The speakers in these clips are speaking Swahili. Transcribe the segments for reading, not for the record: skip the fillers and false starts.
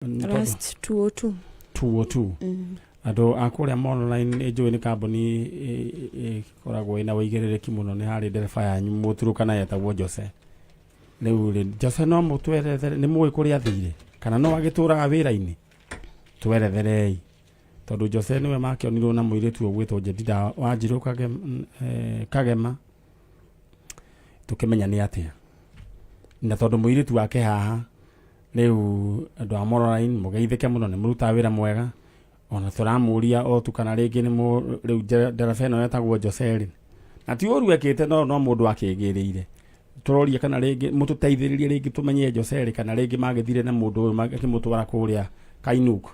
Last 202. 202. Ando akuria online ejo ni kambuni koragwo ina waigerereki muno ni hari ndereba yanyu muturuka na yetagwo Jose. Riu Jose no mutwerethere ni muwi kuria thire kana no agituraga wira-ini tweretherei tondu Jose niwe makionirwo na muiritu ogwitwo Jedida Wanjiru Kagema tukimenya ni atia na tondu muiritu wake haha riu andu a online mugeithike muno ni muruta wira mwega ona turamuria o tukana ringi ni riu ndereba ino yetagwo Jose na ti uru ekite no mundu akigiriire turoria kana ringi mututeithiririe ringi tumenye Jose kana ringi magithire na mundu makimutwara kuria Kainuku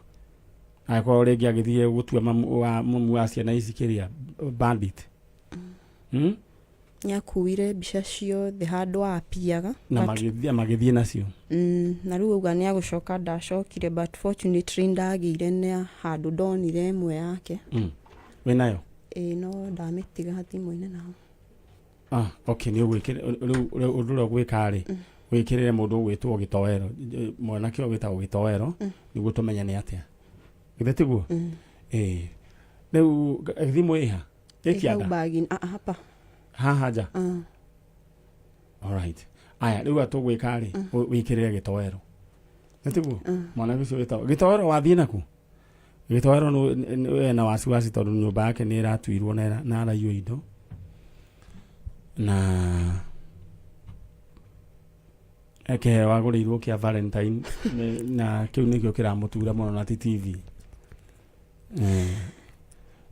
akorwo ringi agithie gutua mamu wa ciana ici kiria bandit nyakuire mbica ciothe handu apiaga na magithie nacio na riu uga ni agucoka ndacokire but fortunately ndagire ne handu ndonire imwe yake we nayo no ndamitiga thimũ-inĩ naho okay ni ugwikire uru gwikari wikirire mundu gwitwo Gitowero mwanake witagwo Gitowero niguo tumenya ni atia githetigo riu thimu iha ikiaga bagin hapa haja alright aya riu atugwika ri wikirire Gitowero githetigo mwanake ucio witagwo Gitowero wathie naku Gitowero no na wasiwasi tondu nyumba yake ni iratuirwo na araiywo indo na eke wagurirwo kia Valentine na kiu nikio kiramutura muno na TV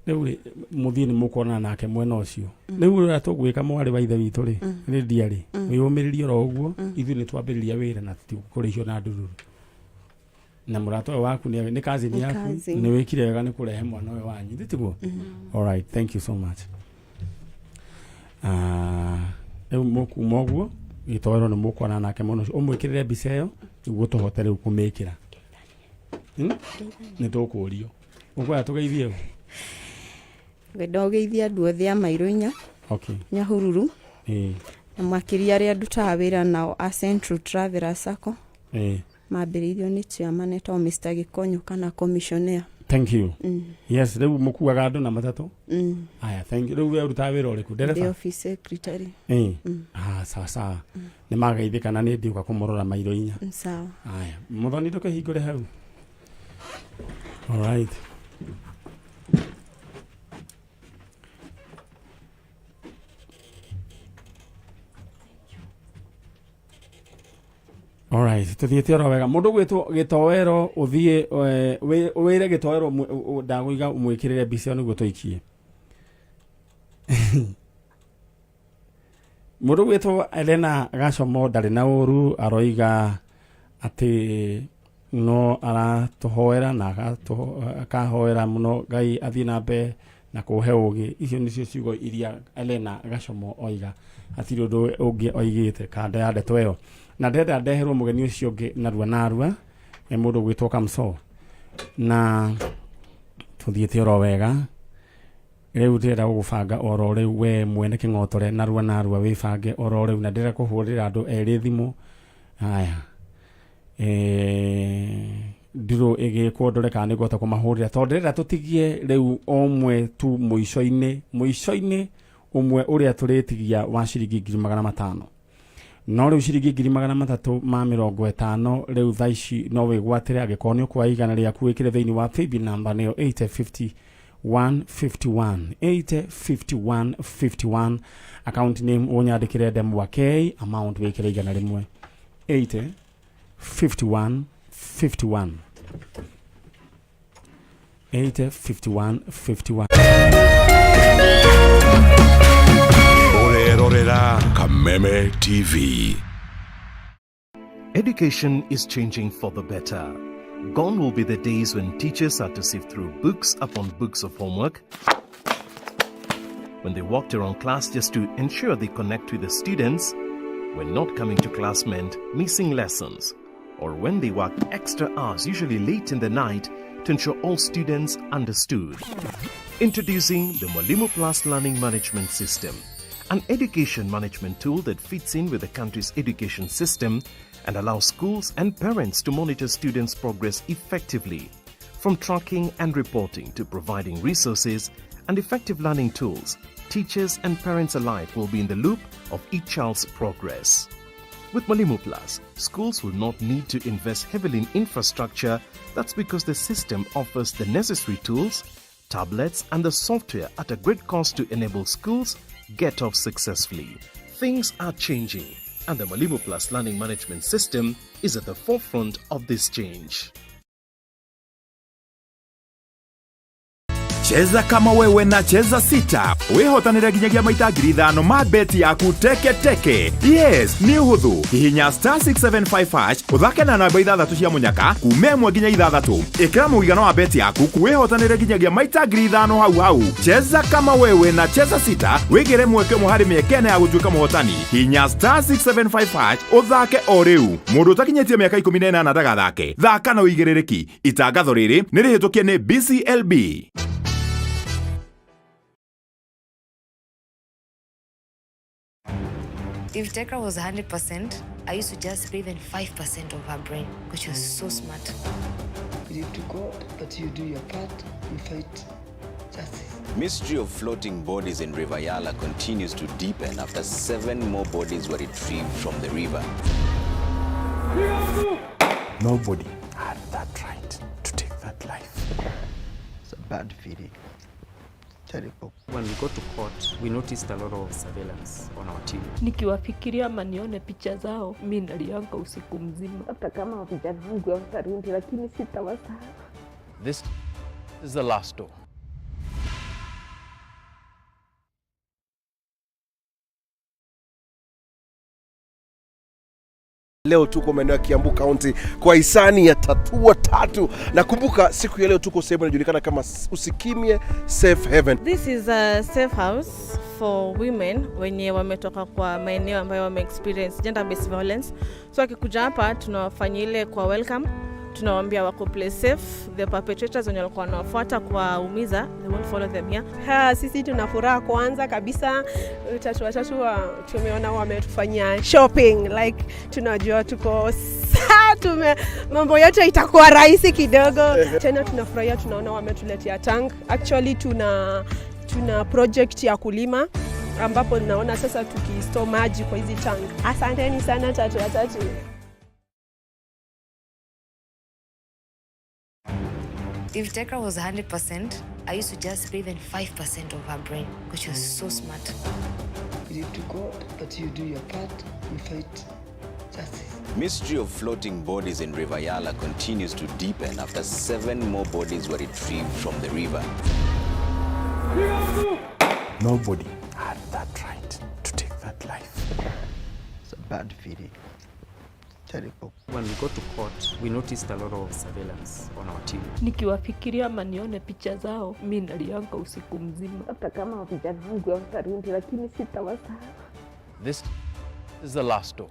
riu muthii ni mukuona nake mwena ucio riu ura tugwika mwari wa ithe witu ri ni ndiari wiyumiririe ro uguo ithu ni twambiriria wira na tukurihio na ndururu na murato waku ni cousin yaku ni wikire wega ni kurehe mwana we wanyu nditiguo all right thank you so much mukuma uguo Gitowero ni mukuona nake muno umwikirire mbica iyo niguo tuhote riu kumikira ni tukurio ukwaya tugeithie ndogeithia andu othe a Mairuinya Nyahururu na makiria aria ndutaga wira nao a Central Traveller Sacco mambiriirio ni chairman to Mr. Gikonyo kana commissioner. Thank you. Yes, riu mukuaga andu na matatu aya thank you riu we urutaga wira uriku ndereba the office secretary sawa ni magaithika na ni ndiuka kumurora Mairuinya sawa aya muthoni ndukahingure hau all right alright tuthiete oro wega mundu gwitwo Gitowero uthie wire Gitowero ndaguiga umwikirire mbica niguo tuikie mundu gwitwo Elena Gacomo ndari na uru aroiga ati no aratuhoera na akahoera muno Ngai athie na mbe na kuhe ugi icio nicio ciugo iria Elena Gacomo oiga atiri undu ungi oigite kanda ya ndeto iyo na ndenda ndeherwo mugeni ucio ungi narua mundu gwitwo Kamso na tuthiete oro wega riu ndira gubanga oro riu we mwene kingotore narua wibange oro riu na ndira kuhurira andu eri thimu aya ndiro igikwo ndore kana ni gota kumahurira tondu ndira tutigie riu omwe tu muico-ini umwe uria turitigia wa ciringi 500 no riu ciringi 350 riu thaici no wigwatire agikorwo ni ukwa igana riaku wikire thiini wa paybill number niyo 85151 account name unyandikire Ndemwa K amount wikire igana rimwe 85151 Orerorera Kameme TV. Education is changing for the better. Gone will be the days when teachers had to sift through books upon books of homework, when they walked around class just to ensure they connect with the students, when not coming to class meant missing lessons, or when they worked extra hours, usually late in the night, to ensure all students understood. Introducing the Mwalimu Plus Learning Management System, an education management tool that fits in with the country's education system and allows schools and parents to monitor students' progress effectively. From tracking and reporting to providing resources and effective learning tools, teachers and parents alike will be in the loop of each child's progress. With Mwalimu Plus, schools will not need to invest heavily in infrastructure. That's because the system offers the necessary tools, tablets and the software at a great cost to enable schools get off successfully. Things are changing, and the Mwalimu Plus learning management system is at the forefront of this change. Cheza kama wewe na cheza sita. Wehotanira ginyagia maita ngiri 5 ma beti yaku teke teke. Yes, ni huthu. Hihinya *675# uthake na namba 6 cia munyaka kume 1 nginya 6. Ikira muigano wa beti yaku kuwehotanira ginyagia maita ngiri 5 hau. Cheza kama wewe na cheza sita. Wigire mweke muhari miekene ya gutuika muhotani. Hihinya *675# uthake o riu. Mundu utakinyetie miaka 18 ndagathake. Thaka na uigirereki. Itangatho riri ni rihitukie ni BCLB. If Tekra was 100%, I used to just spray even 5% of her brain, because she was so smart. You to God, but you do your part, you fight justice. Mystery of floating bodies in River Yala continues to deepen after 7 more bodies were retrieved from the river. Nobody had that right to take that life. It's a bad feeling. Terrible. When we go to court, we noticed a lot of surveillance on our team. Nikiwafikiria ama nione picha zao, mimi nalianga usiku mzima. Hata kama vijana wangu watarudi, lakini sitawasahau. This is the last door. Leo tuko maeneo ya Kiambu County kwa hisani ya Tatua Tatu. Na kumbuka siku ya leo tuko sehemu inajulikana kama Usikimye Safe Haven. This is a safe house for women wenye wametoka kwa maeneo ambayo wame experience gender based violence. So akikuja hapa tunawafanyia ile kwa welcome. Tunawaambia wako play safe, the perpetrators wenye walikuwa wanawafuata kwa umiza, they won't follow them here. Sisi tuna furaha kwanza kabisa, tatu tumeona wametufanyia shopping, like tunajua tuko mambo yote itakuwa rahisi kidogo. Tena tunafurahia tunaona wametuletea tank. Actually tuna project ya kulima ambapo naona sasa tukistore maji kwa hizi tank. Asanteni sana tatu. If Tekra was 100%, I used to just spray even 5% of her brain, because she was so smart. You to God, but you do your part, you fight justice. Mystery of floating bodies in River Yala continues to deepen after 7 more bodies were retrieved from the river. Nobody had that right to take that life. It's a bad feeling. Terrible. When we go to court, we noticed a lot of surveillance on our team. Nikiwafikiria ama nione picha zao, mimi nalianga usiku mzima. Hata kama vijana wangu watarudi, lakini sitawasahau. This is the last door.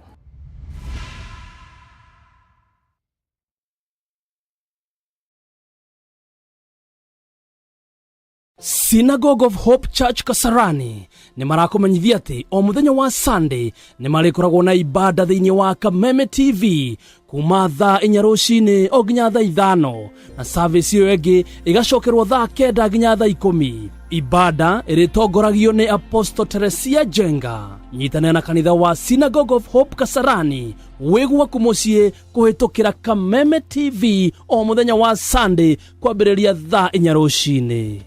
Synagogue of Hope Church Kasarani ni marakomenyithia ati o muthenya wa Sunday ni marikoragwo na ibada thiini wa Kameme TV kuma thaa 4 rucini o nginya thaa 5 na service iyo ĩngĩ igacokerwo thaa 9 nginya thaa 10. Ibada iritongoragio ni Apostle Teresia Jenga. Nyitanĩra na kanitha wa Synagogue of Hope Kasarani wĩgwa kumucie kuhitukira Kameme TV o muthenya wa Sunday kwambĩrĩria thaa 4 rucini.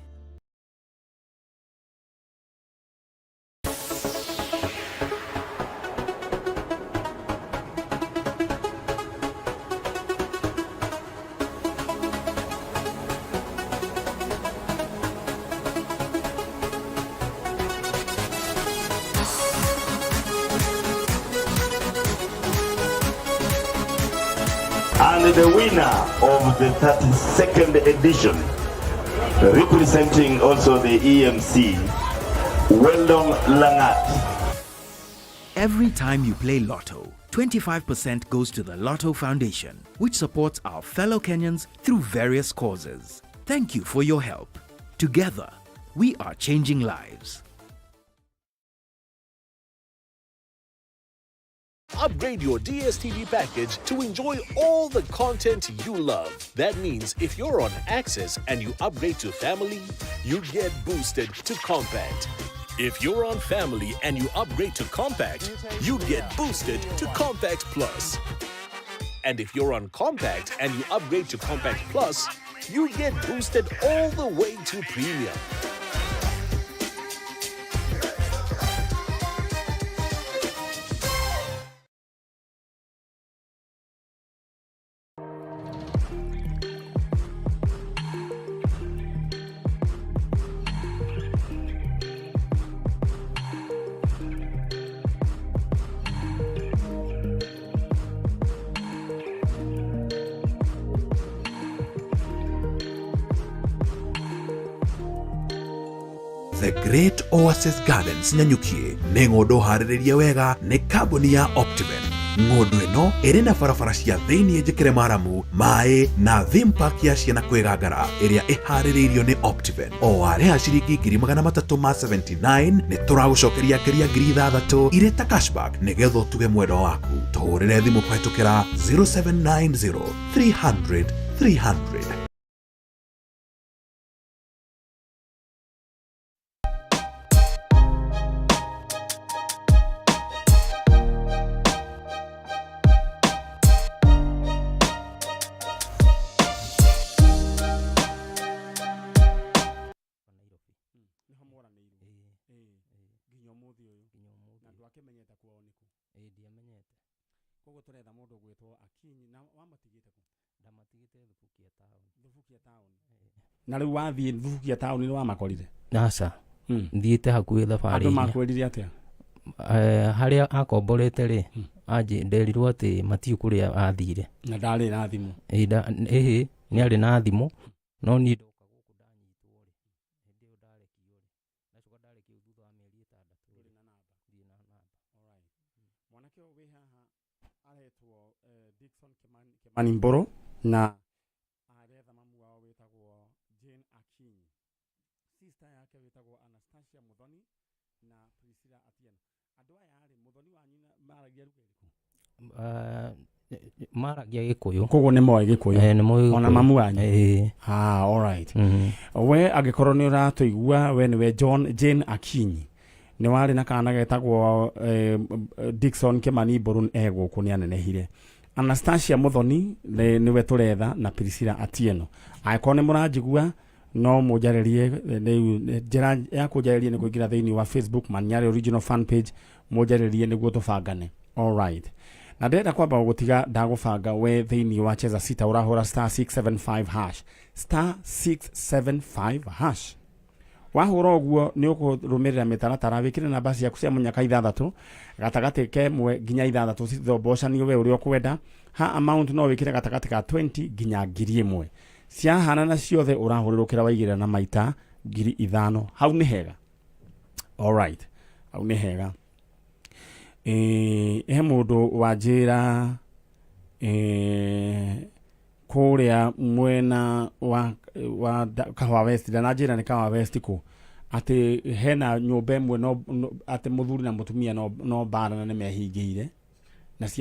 And the winner of the 32nd edition, representing also the EMC, Weldon Langat. Every time you play Lotto, 25% goes to the Lotto Foundation, which supports our fellow Kenyans through various causes. Thank you for your help. Together, we are changing lives. Upgrade your DSTV package to enjoy all the content you love. That means if you're on Access and you upgrade to Family, you get boosted to Compact. If you're on Family and you upgrade to Compact, you get boosted to Compact Plus. And if you're on Compact and you upgrade to Compact Plus, you get boosted all the way to Premium. The Great Oasis Gardens Nyanyukie nĩ ng'ũndũ harĩrĩrie wega nĩ kambuni ya Optiven. Ng'ũndũ ĩno ĩrĩ na barabara cia thĩinĩ njĩkĩre maramu, maĩ na theme park ya ciana kwĩgangara ĩrĩa ĩharĩrĩirio nĩ Optiven. O warĩha ciringi 379 nĩ tũragũcokeria ngeria 6,000 irĩ ta cashback nĩgetha ũtuge mwendwa waku. Tũhũrĩre thimũ kũhetũkĩra 0790 300 300. Kogo turetha mundu gwitwo Akinyi na wamatigite ku ndamatigite Thubukia town na riu wathie Thubukia town ni wamakorire nasa thiite hakuhi thabari andu makwirire atia haria akomborete ri aje nderirwo ati matiu kuria athire na ndari na thimu ni ari na thimu no ni ndoka guku ndanyitwo ri ndio ndarekio ri nacoka ndarekio thutha wa mieri 6 ri na namba alright mwanake we haha aretwo Dickson Kimani na aretha mamu wao wetagwo Jane Akinyi, sister yake wetagwo Anastasia Muthoni na Priscilla Atieno. Andu aya ari Muthoni wanyu maragia rugeri maragia Gikuyu kogo ne moe Gikuyu ona mamu wanyu alright we agikorwo ni uratuigua we niwe Jane Akinyi ni wari na kana getagwo Dickson Kimani Borun guku ni anenehire. Anastasia Muthoni niwe turetha na Priscilla Atieno. Aikone muranjigua no mujarerie njira ya kujarerie ni kuingira thiini wa Facebook Nyari original fan page mujarerie niguo tubangane. Alright. Na ndenda kwamba gutiga ndagubanga we thiini wa cheza sita urahura *675# *675#. Wahura oguo ni ukurumirira mitaratara wikire namba ciaku cia munyaka 6 gatagati kemwe nginya 6 cithombocanio we uri okwenda ha amount no wikire gatagati ka 20 nginya 1,000 cia hana na ciothe urahurirukira waigirira na maita 5,000 hau ni hega. Alright, hau ni hega. Mundu wajira kuria mwena wa Kahawa West na njira ni Kahawa West ku ati hena nyumba imwe no ati muthuri na mutumia no bara na mehingiire